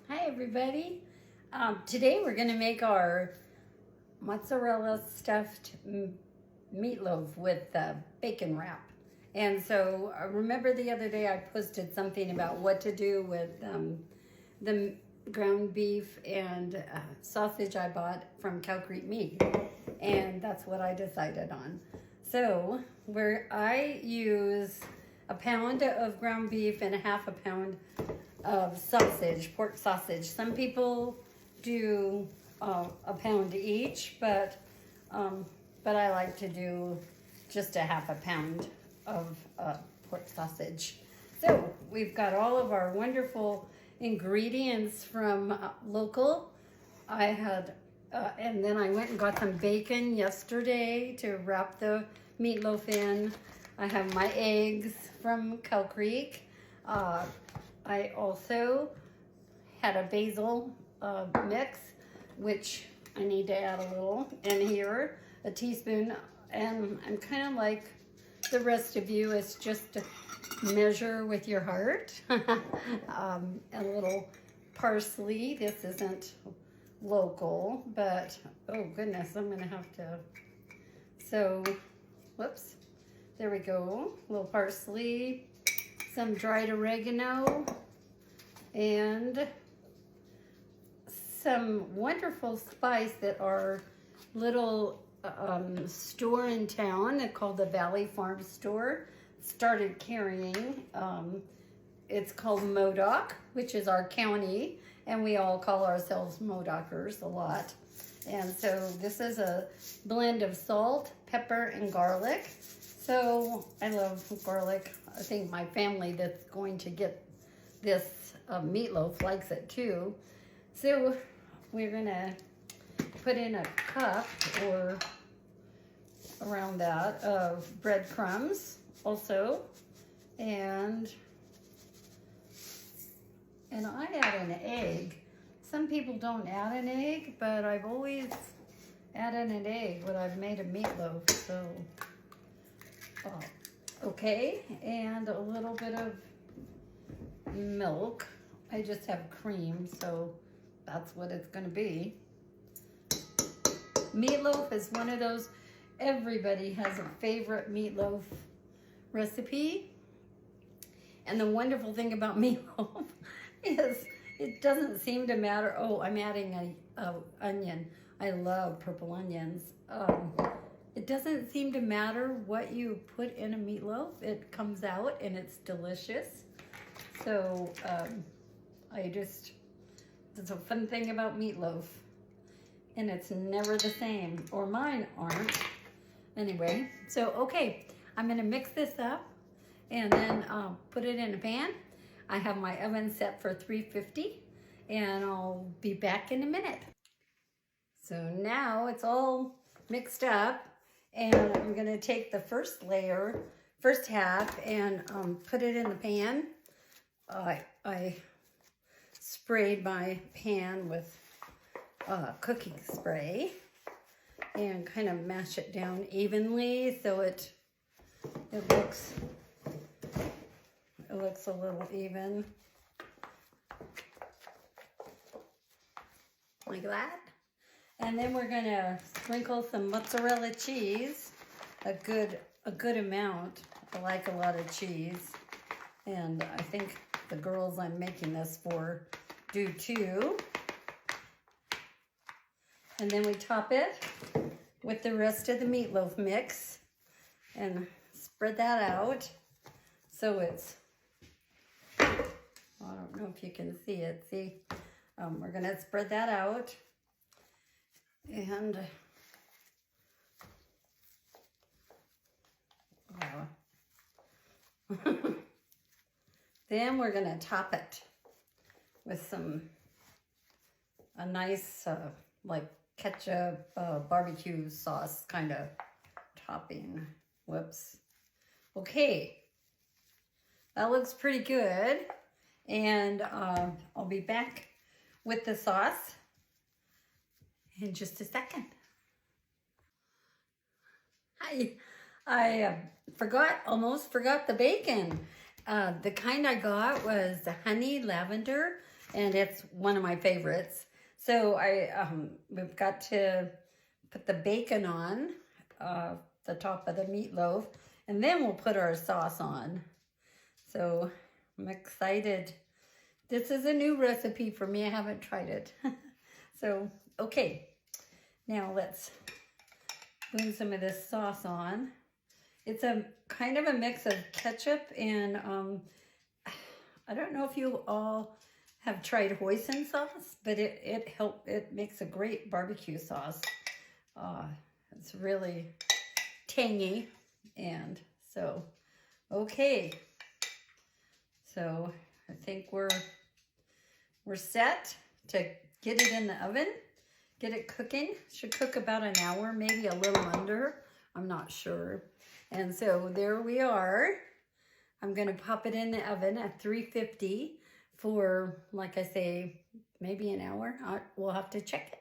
Hi everybody. Today we're going to make our mozzarella stuffed meatloaf with bacon wrap. And so remember the other day I posted something about what to do with the ground beef and sausage I bought from Cow Creek Meat. And that's what I decided on. So I use a pound of ground beef and a half a pound of sausage, pork sausage. Some people do a pound each, but I like to do just a half a pound of pork sausage. So we've got all of our wonderful ingredients from local. I had, and then I went and got some bacon yesterday to wrap the meatloaf in. I have my eggs from Cow Creek. I also had a basil mix, which I need to add a little in here, a teaspoon, and I'm kind of like the rest of you, it's just to measure with your heart. A little parsley. This isn't local, but oh goodness, I'm gonna have to, so, whoops, there we go, a little parsley, some dried oregano, and some wonderful spice that our little store in town called the Valley Farm Store started carrying. It's called Modoc, which is our county, and we all call ourselves Modocers a lot. And so this is a blend of salt, pepper, and garlic. So I love garlic. I think my family that's going to get this meatloaf likes it too. So we're gonna put in a cup or around that of breadcrumbs also, and I add an egg. Some people don't add an egg, but I've always added an egg when I've made a meatloaf. So okay, and a little bit of milk. I just have cream, so that's what it's gonna be. Meatloaf is one of those, everybody has a favorite meatloaf recipe. And the wonderful thing about meatloaf is it doesn't seem to matter. Oh, I'm adding a onion. I love purple onions. It doesn't seem to matter what you put in a meatloaf. It comes out and it's delicious. So it's a fun thing about meatloaf. And it's never the same, or mine aren't. Anyway, so okay, I'm gonna mix this up and then put it in a pan. I have my oven set for 350 and I'll be back in a minute. So now it's all mixed up and I'm gonna take the first half and put it in the pan. I sprayed my pan with cooking spray and kind of mash it down evenly so it looks a little even, like that. And then we're gonna sprinkle some mozzarella cheese, a good amount. I like a lot of cheese, and I think the girls I'm making this for do too. And then we top it with the rest of the meatloaf mix and spread that out so it's, I don't know if you can see it. See, we're gonna spread that out and then we're gonna top it with a nice like ketchup, barbecue sauce kind of topping. Whoops. Okay, that looks pretty good. And I'll be back with the sauce in just a second. I almost forgot the bacon. The kind I got was the honey lavender. and it's one of my favorites. So we've got to put the bacon on the top of the meatloaf, and then we'll put our sauce on. So I'm excited. This is a new recipe for me. I haven't tried it. So, okay. Now let's put some of this sauce on. It's a kind of a mix of ketchup and I don't know if you all have tried hoisin sauce, but it makes a great barbecue sauce. It's really tangy, and so okay. So I think we're set to get it in the oven, get it cooking. Should cook about an hour, maybe a little under. I'm not sure. And so there we are. I'm going to pop it in the oven at 350 for, like I say, maybe an hour. We'll have to check it.